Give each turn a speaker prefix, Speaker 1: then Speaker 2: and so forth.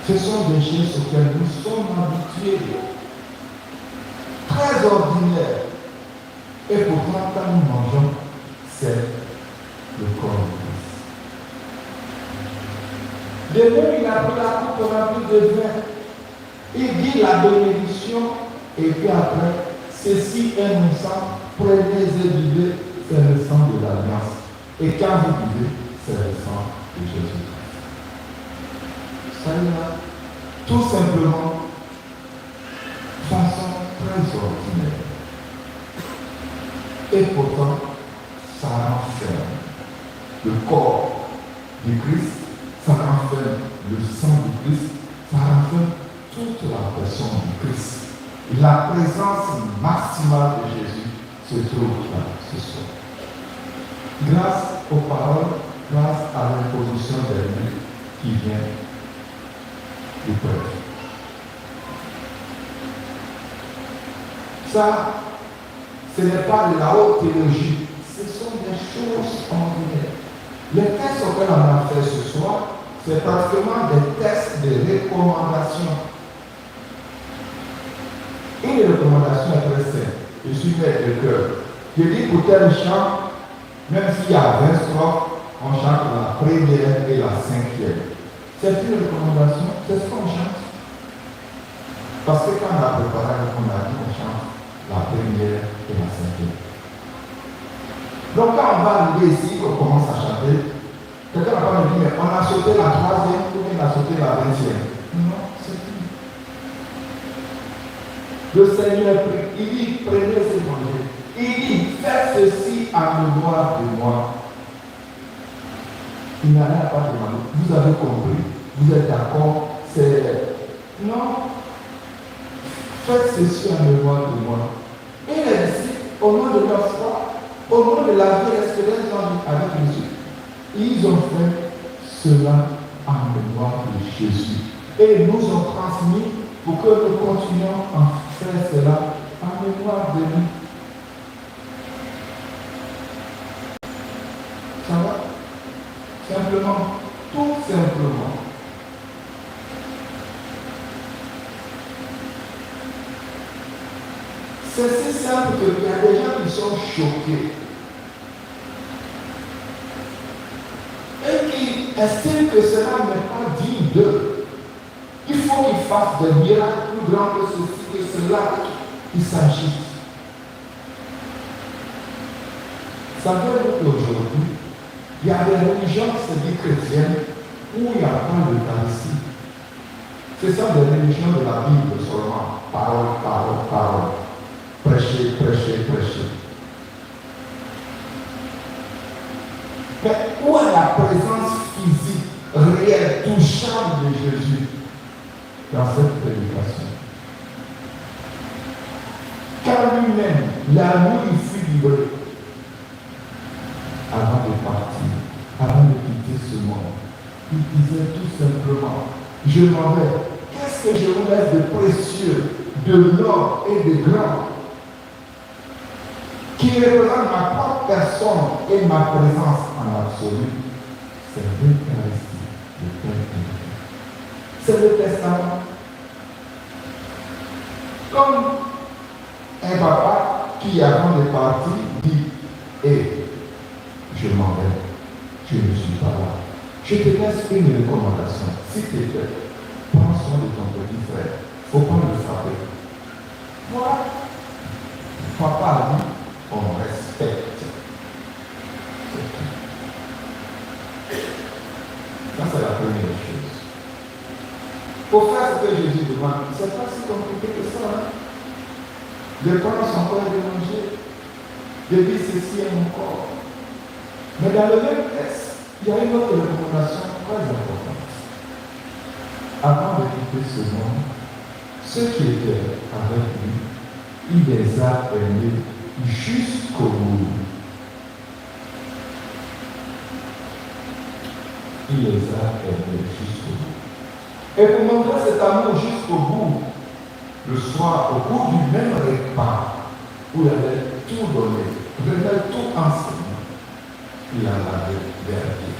Speaker 1: Ce sont des choses auxquelles nous sommes habitués, très ordinaires. Et pourtant, quand nous mangeons, c'est le corps de Christ. De même, il a pris la coupe remplie de vin. Il dit la bénédiction, et puis après, ceci est mon sang, prenez et buvez, c'est le sang de l'alliance. Et quand vous buvez, c'est le sang de Jésus-Christ. Ça y est, tout simplement, façon très ordinaire. Et pourtant, ça renferme le corps du Christ, ça renferme le sang du Christ, ça renferme toute la personne du Christ. La présence maximale de Jésus se trouve là ce soir. Grâce aux paroles, grâce à l'imposition des mains qui vient du prêtre. Ça, ce n'est pas de la haute théologie, ce sont des choses ordinaires. Les textes auxquels on a fait ce soir, c'est pratiquement des textes de recommandation. Une recommandation est très simple. Je suis maître de cœur. Je dis pour tel chant, même s'il y a 20 strophes, on chante la première et la cinquième. C'est une recommandation, c'est ce qu'on chante. Parce que quand on a préparé, on a dit qu'on chante la première et la cinquième. Donc quand on va arriver ici, on commence à chanter, quelqu'un va pas me dire, mais on a sauté la troisième ou on a sauté la 20e. Non, c'est tout. Le Seigneur prie, il dit, prenez ce manger. Il dit, faites ceci en mémoire de moi. Il n'a rien pas demandé. Vous avez compris, vous êtes d'accord, c'est... Non. Faites ceci en mémoire de moi. Et les disciples, au nom de leur foi, au nom de la vie restée avec Jésus, ils ont fait cela en mémoire de Jésus. Et ils nous ont transmis pour que nous continuions à faire cela en mémoire de lui. Ça va? Simplement, tout simplement. C'est si simple qu'il y a des gens qui sont choqués et qui estiment que cela n'est pas digne d'eux. Il faut qu'ils fassent des miracles plus grands que ceci, que cela, qu'il s'agisse. Savez-vous qu'aujourd'hui, il y a des religions qui se disent chrétiennes où il n'y a pas d'Eucharistie. Ce sont des religions de la Bible seulement. Parole, parole, parole. Prêcher, prêcher, prêcher. Mais où est la présence physique, réelle, touchable de Jésus dans cette prédication? Car lui-même, la nuit, il fut livré avant de partir, avant de quitter ce monde. Il disait tout simplement, je m'en vais. Qu'est-ce que je vous laisse de précieux, de l'or et de grand, qui représente ma propre personne et ma présence en absolu? C'est l'Eucharistie, le Père. C'est le testament. Comme un papa qui, avant de partir, dit, je m'en vais, je ne suis pas là. Je te laisse une recommandation. S'il te plaît, prends soin de ton petit frère. Il ne faut pas le frapper. Voilà. Papa a dit, on respecte. Ça, c'est la première chose. Pour faire ce que Jésus demande, ce n'est pas si compliqué que ça. Hein? De prendre son corps et de manger. De dire ceci est mon corps. Mais dans le même texte, il y a une autre recommandation très importante. Avant de quitter ce monde, ceux qui étaient avec lui, il les a aimés jusqu'au bout. Il les a aimés jusqu'au bout. Et pour montrer cet amour jusqu'au bout, le soir, au bout du même repas, où il avait tout donné, il avait tout enseigné, il en avait gardé.